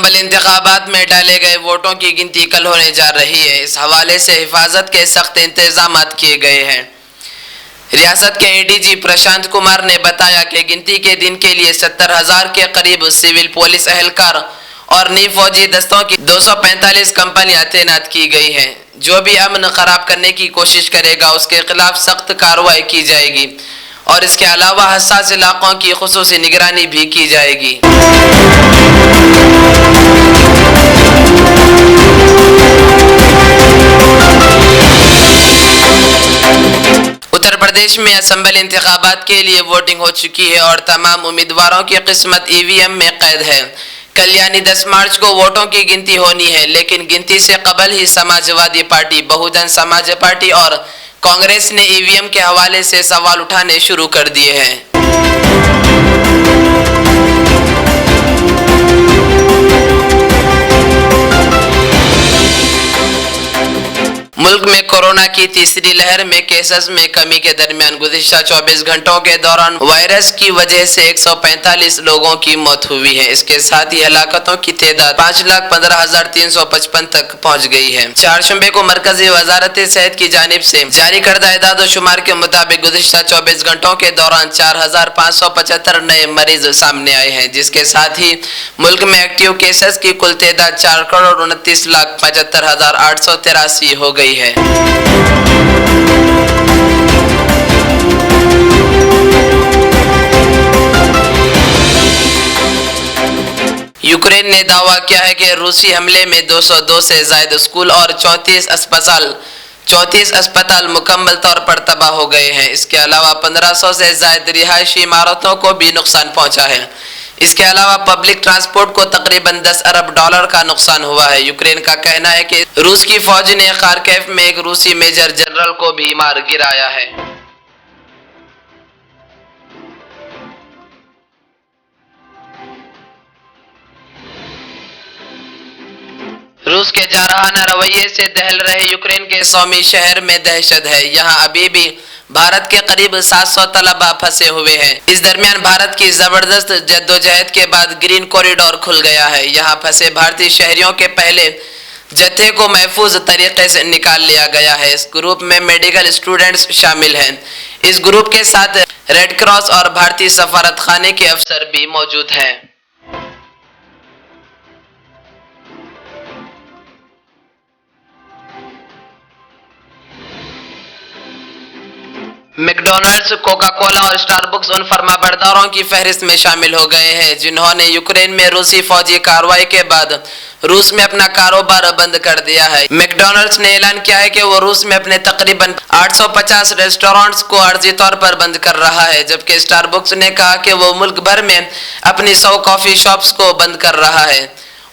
Assembly انتخابات میں ڈالے گئے ووٹوں کی گنتی کل ہونے جا رہی ہے۔ اس حوالے سے حفاظت کے سخت انتظامات کیے گئے ہیں۔ ریاست کے ڈی جی پرشانت کمار نے بتایا کہ گنتی کے دن کے لیے 70,000 کے قریب سول پولیس اہلکار اور نیم فوجی دستوں کی 245 کمپنیاں تعینات کی گئی ہیں۔ جو بھی امن خراب کرنے کی کوشش کرے گا اس کے خلاف سخت کارروائی کی جائے گی اور اس کے علاوہ حساس علاقوں کی خصوصی نگرانی بھی کی جائے گی۔ اتر پردیش میں اسمبلی انتخابات کے لیے ووٹنگ ہو چکی ہے اور تمام امیدواروں کی قسمت ای وی ایم میں قید ہے۔ کل یعنی 10 مارچ کو ووٹوں کی گنتی ہونی ہے، لیکن گنتی سے قبل ہی سماجوادی پارٹی، بہوجن سماج پارٹی اور کانگریس نے ای وی ایم کے حوالے سے سوال اٹھانے شروع کر دیے ہیں۔ ملک میں کورونا کی تیسری لہر میں کیسز میں کمی کے درمیان گزشتہ 24 گھنٹوں کے دوران وائرس کی وجہ سے 145 لوگوں کی موت ہوئی ہے۔ اس کے ساتھ ہی ہلاکتوں کی تعداد 5,15,355 تک پہنچ گئی ہے۔ چہارشنبے کو مرکزی وزارت صحت کی جانب سے جاری کردہ اعداد و شمار کے مطابق گزشتہ 24 گھنٹوں کے دوران 4,575 نئے مریض سامنے آئے ہیں، جس کے ساتھ ہی ملک میں ایکٹیو کیسز کی کل تعداد 4,29,75,883 ہو گئی ہے۔ یوکرین نے دعویٰ کیا ہے کہ روسی حملے میں 202 سے زائد اسکول اور 34 اسپتال مکمل طور پر تباہ ہو گئے ہیں۔ اس کے علاوہ 1500 سے زائد رہائشی عمارتوں کو بھی نقصان پہنچا ہے۔ اس کے علاوہ پبلک ٹرانسپورٹ کو تقریباً $10 ارب کا نقصان ہوا ہے۔ یوکرین کا کہنا ہے کہ روس کی فوج نے خارکیف میں ایک روسی میجر جنرل کو بھی مار گرایا ہے۔ روس کے جارحانہ رویے سے دہل رہے یوکرین کے سومی شہر میں دہشت ہے۔ یہاں ابھی بھی بھارت کے قریب 700 طلبہ پھنسے ہوئے ہیں۔ اس درمیان بھارت کی زبردست جدوجہد کے بعد گرین کوریڈور کھل گیا ہے۔ یہاں پھنسے بھارتی شہریوں کے پہلے جتھے کو محفوظ طریقے سے نکال لیا گیا ہے۔ اس گروپ میں میڈیکل اسٹوڈنٹس شامل ہیں۔ اس گروپ کے ساتھ ریڈ کراس اور بھارتی سفارت خانے کے افسر بھی موجود ہیں۔ میک ڈونلڈز، کوکا کولا اور اسٹار بکس ان فرما برداروں کی فہرست میں شامل ہو گئے ہیں جنہوں نے یوکرین میں روسی فوجی کارروائی کے بعد روس میں اپنا کاروبار بند کر دیا ہے۔ میک ڈونلڈز نے اعلان کیا ہے کہ وہ روس میں اپنے تقریباً 850 ریسٹورانٹس کو عارضی طور پر بند کر رہا ہے، جبکہ اسٹار بکس نے کہا کہ وہ ملک بھر میں اپنی 100 کافی شاپس کو بند کر رہا ہے۔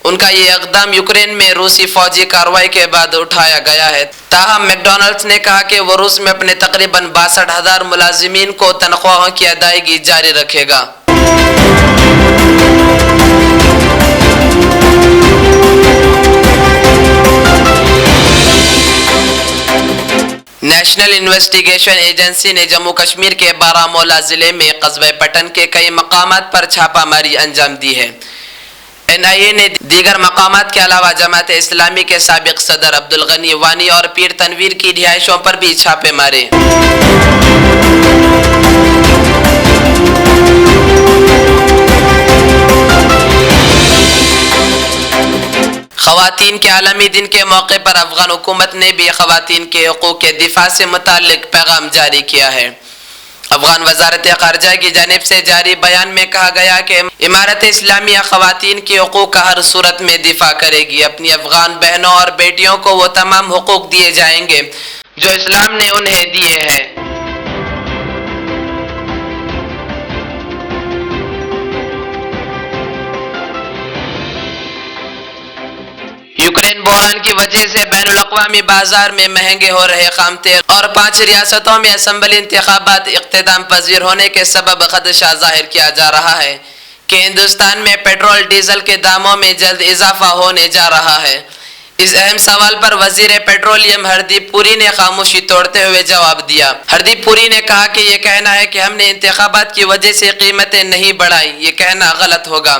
ان کا یہ اقدام یوکرین میں روسی فوجی کارروائی کے بعد اٹھایا گیا ہے۔ تاہم میک ڈونلڈز نے کہا کہ وہ روس میں اپنے تقریباً 62,000 ملازمین کو تنخواہوں کی ادائیگی جاری رکھے گا۔ نیشنل انویسٹیگیشن ایجنسی نے جموں کشمیر کے بارہمولہ ضلع میں قصبہ پٹن کے کئی مقامات پر چھاپہ ماری انجام دی ہے۔ این آئی اے نے دیگر مقامات کے علاوہ جماعت اسلامی کے سابق صدر عبدالغنی وانی اور پیر تنویر کی رہائشوں پر بھی چھاپے مارے۔ خواتین کے عالمی دن کے موقع پر افغان حکومت نے بھی خواتین کے حقوق کے دفاع سے متعلق پیغام جاری کیا ہے۔ افغان وزارت خارجہ کی جانب سے جاری بیان میں کہا گیا کہ امارت اسلامیہ خواتین کے حقوق کا ہر صورت میں دفاع کرے گی۔ اپنی افغان بہنوں اور بیٹیوں کو وہ تمام حقوق دیے جائیں گے جو اسلام نے انہیں دیے ہیں۔ یوکرین بحران کی وجہ سے بین الاقوامی بازار میں مہنگے ہو رہے خام تیل اور 5 ریاستوں میں اسمبلی انتخابات اختتام پذیر ہونے کے سبب خدشہ ظاہر کیا جا رہا ہے کہ ہندوستان میں پیٹرول ڈیزل کے داموں میں جلد اضافہ ہونے جا رہا ہے۔ اس اہم سوال پر وزیر پیٹرولیم ہردیپ پوری نے خاموشی توڑتے ہوئے جواب دیا۔ ہردیپ پوری نے کہا کہ یہ کہنا ہے کہ ہم نے انتخابات کی وجہ سے قیمتیں نہیں بڑھائیں، یہ کہنا غلط ہوگا۔